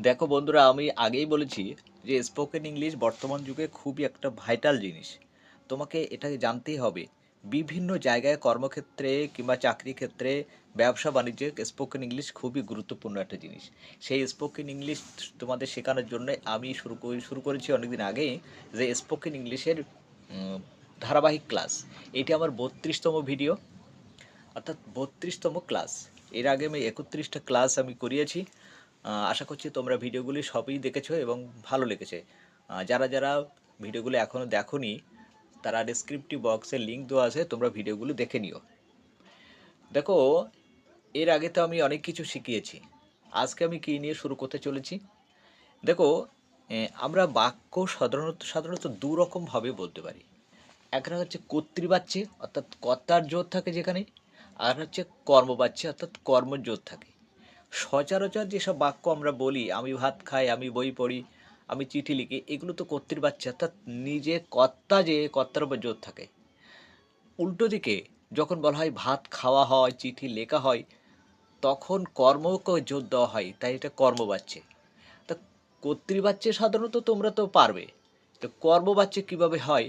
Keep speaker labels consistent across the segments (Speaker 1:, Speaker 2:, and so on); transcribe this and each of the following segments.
Speaker 1: দেখো বন্ধুরা, আমি আগেই বলেছি যে স্পোকেন ইংলিশ বর্তমান যুগে খুবই একটা ভাইটাল জিনিস। তোমাকে এটাকে জানতেই হবে। বিভিন্ন জায়গায় কর্মক্ষেত্রে কিংবা চাকরি ক্ষেত্রে, ব্যবসা বাণিজ্যে স্পোকেন ইংলিশ খুবই গুরুত্বপূর্ণ একটা জিনিস। সেই স্পোকেন ইংলিশ তোমাদের শেখানোর জন্য আমি শুরু করেছি অনেকদিন আগেই, যে স্পোকেন ইংলিশের ধারাবাহিক ক্লাস। এটি আমার 32তম ভিডিও, অর্থাৎ 32তম ক্লাস। এর আগে আমি 31টা ক্লাস আমি করিয়েছি। আশা করছি তোমরা ভিডিওগুলি সবই দেখেছো এবং ভালো লেগেছে। যারা যারা ভিডিওগুলো এখনও দেখোনি, তারা ডেসক্রিপটিভ বক্সে লিঙ্ক দেওয়া আছে, তোমরা ভিডিওগুলো দেখে নিও। দেখো, এর আগে তো আমি অনেক কিছু শিখিয়েছি। আজকে আমি কী নিয়ে শুরু করতে চলেছি দেখো। আমরা বাক্য সাধারণত দু রকমভাবে বলতে পারি। একটা হচ্ছে কর্তৃবাচ্যে, অর্থাৎ কর্তার জোর থাকে যেখানে, আর হচ্ছে কর্মবাচ্যে, অর্থাৎ কর্মর জোর থাকে। সচরাচর যেসব বাক্য আমরা বলি, আমি ভাত খাই, আমি বই পড়ি, আমি চিঠি লিখি, এগুলো তো কর্তৃবাচ্য, অর্থাৎ নিজে কর্তা, যে কর্তার উপর জোর থাকে। উল্টো দিকে যখন বলা হয় ভাত খাওয়া হয়, চিঠি লেখা হয়, তখন কর্মকে জোর দেওয়া হয়, তাই এটা কর্মবাচ্যে। তা কর্তৃবাচ্যে সাধারণত তোমরা তো পারবে, তো কর্মবাচ্যে কীভাবে হয়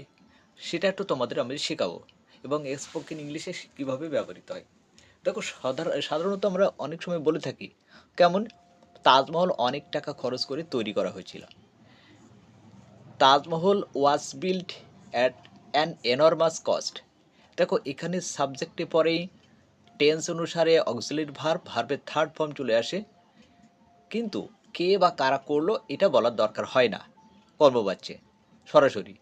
Speaker 1: সেটা একটু তোমাদের আমি শেখাবো, এবং স্পোকেন ইংলিশে কীভাবে ব্যবহৃত হয়। দেখো, সাধারণত আমরা অনেক সময় বলে থাকি, কেমন, তাজমহল অনেক টাকা খরচ করে তৈরি করা হয়েছিল। Taj Mahal was built at an enormous cost. দেখো, এখানে সাবজেক্টে পরেই টেন্স অনুসারে অক্সিলারি ভার্বের থার্ড ফর্ম চলে আসে, কিন্তু কে বা কারা করলো এটা বলার দরকার হয় না কর্মবাচ্যে, সরাসরি।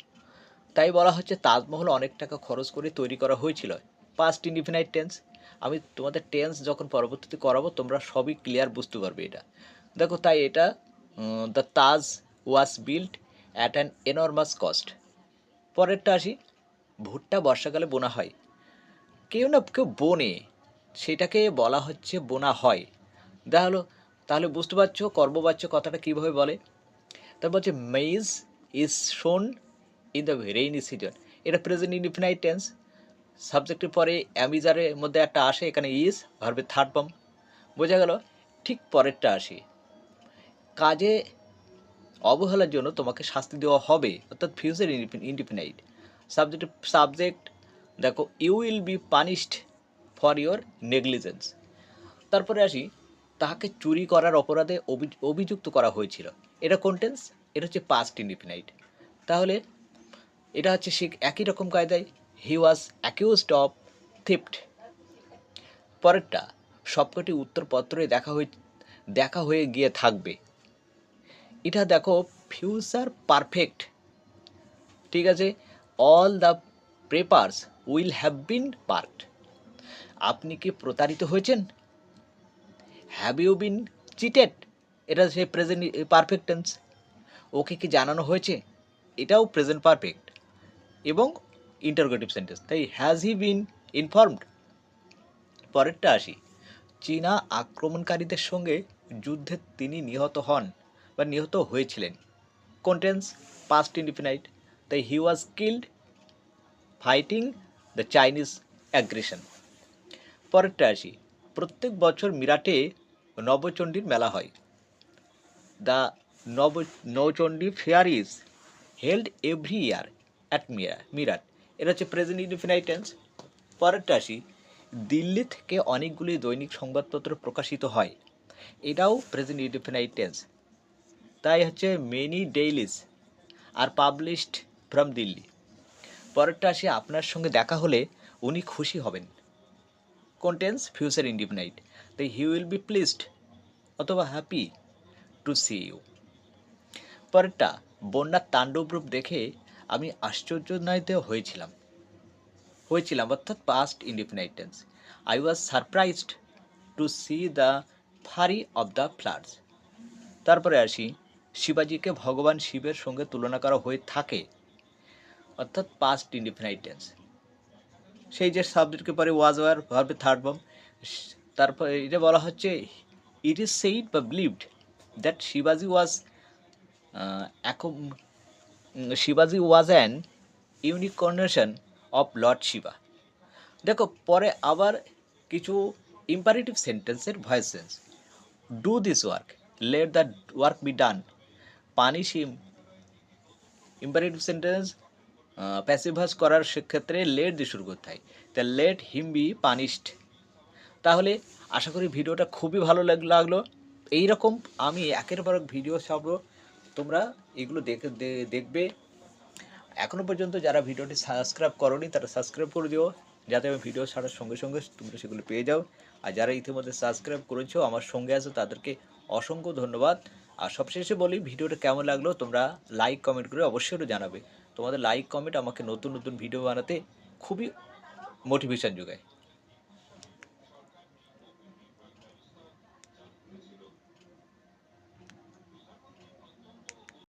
Speaker 1: তাই বলা হচ্ছে তাজমহল অনেক টাকা খরচ করে তৈরি করা হয়েছিল। Past indefinite tense. আমি তোমাদের টেন্স যখন পরবর্তীতে করাবো তোমরা সবই ক্লিয়ার বুঝতে পারবে এটা। দেখো, তাই এটা the Taj was built at an enormous cost. পরেরটা আসি, ভুট্টা বর্ষাকালে বোনা হয়। কেউ না কেউ বোনে, সেটাকে বলা হচ্ছে বোনা হয়। হলো, তাহলে বুঝতে পারছো কর্মবাচ্য কথাটা কীভাবে বলে। তারপর হচ্ছে মেইজ ইজ শোন ইন দ্য রেইনি সিজন। এটা প্রেজেন্ট ইনডিফিনাইট টেন্স। সাবজেক্টের পরে অ্যামিজারের মধ্যে একটা আসে, এখানে ইজ ভার্বের থার্ড ফর্ম। বোঝা গেল। ঠিক পরেরটা আসি, কাজে অবহেলার জন্য তোমাকে শাস্তি দেওয়া হবে, অর্থাৎ ফিউচার ইনডিফিনাইট। সাবজেক্ট দেখো, you will be punished for your negligence. তারপরে আসি, তাহাকে চুরি করার অপরাধে অভিযুক্ত করা হয়েছিল। এটা কোন টেন্স? এটা হচ্ছে পাস্ট ইনডিফিনাইট। তাহলে এটা হচ্ছে একই রকম কায়দায়, হি ওয়াজ অ্যাকিউজড অফ থিফট। পরেরটা, সবকটি উত্তরপত্রে দেখা হয়ে গিয়ে থাকবে। এটা দেখো ফিউচার পারফেক্ট, ঠিক আছে। All the papers will have been parked. আপনি কি প্রতারিত হয়েছেন? Have you been cheated? এটা সে প্রেজেন্ট পারফেক্ট টেন্স। ওকে কি জানানো হয়েছে? এটাও প্রেজেন্ট পারফেক্ট এবং ইন্টারোগেটিভ সেন্টেন্স, তাই হ্যাজ হি বিন ইনফর্মড। পরেরটা আসি, চীনা আক্রমণকারীদের সঙ্গে যুদ্ধে তিনি নিহত হন বা নিহত হয়েছিলেন। কোন টেন্স? Past indefinite. তাই he was killed fighting the Chinese aggression. পরেরটা আসি, প্রত্যেক বছর মিরাটে নবচণ্ডীর মেলা হয়। The Nabachandi fair is held every year at Meerut. এটা হচ্ছে প্রেজেন্ট ইনডিফিনাইট টেন্স। পরেরটা আসি, দিল্লি থেকে অনেকগুলি দৈনিক সংবাদপত্র প্রকাশিত হয়। এটাও প্রেজেন্ট ইনডিফিনাইট টেন্স। তাই হচ্ছে many dailies are published from Delhi. পরেরটা আসি, আপনার সঙ্গে দেখা হলে উনি খুশি হবেন। কোন টেন্স? Future indefinite. তাই হি উইল বি প্লিজড অথবা হ্যাপি টু সি ইউ। পরেরটা, বন্যার তাণ্ডব রূপ দেখে আমি আশ্চর্যান্বিত হয়েছিলাম, অর্থাৎ past indefinite tense. I was surprised to see the fury of the floods. তারপরে আসি, শিবাজিকে ভগবান শিবের সঙ্গে তুলনা করা হয়ে থাকে, অর্থাৎ পাস্ট ইনডিফিনাইট টেন্স। সেই যে সাবজেক্টকে পরে ওয়াজ ওয়ার ভার্বের থার্ড ফর্ম। তারপরে এটা বলা হচ্ছে, ইট ইজ সেইড বা বিলিভড দ্যাট শিবাজি was an incarnation of lord Shiva. দেখো, পরে আবার কিছু ইম্পারেটিভ সেন্টেন্সের voice change. Do this work, let the work be done, punish him, imperative sentence passive voice করার ক্ষেত্রে লেট দিয়ে শুরু করতে হয়। তা লেট হিম বি পানিশড। তাহলে আশা করি ভিডিওটা খুবই ভালো লাগলো। এইরকম আমি একের পর এক ভিডিও ছাড়বো, তোমরা এগুলো দেখবে। এখনও পর্যন্ত যারা ভিডিওটি সাবস্ক্রাইব করোনি তারা সাবস্ক্রাইব করে দিও, যাতে আমি ভিডিও ছাড়ার সঙ্গে সঙ্গে তোমরা সেগুলো পেয়ে যাও। আর যারা ইতিমধ্যে সাবস্ক্রাইব করেছো আমার সঙ্গে আছো তাদেরকে অসংখ্য ধন্যবাদ। আর সবশেষে বলি, ভিডিওটা কেমন লাগলো তোমরা লাইক কমেন্ট করে অবশ্যই জানাবে। তোমাদের লাইক কমেন্ট আমাকে নতুন নতুন ভিডিও বানাতে খুবই মোটিভেশন যোগায়।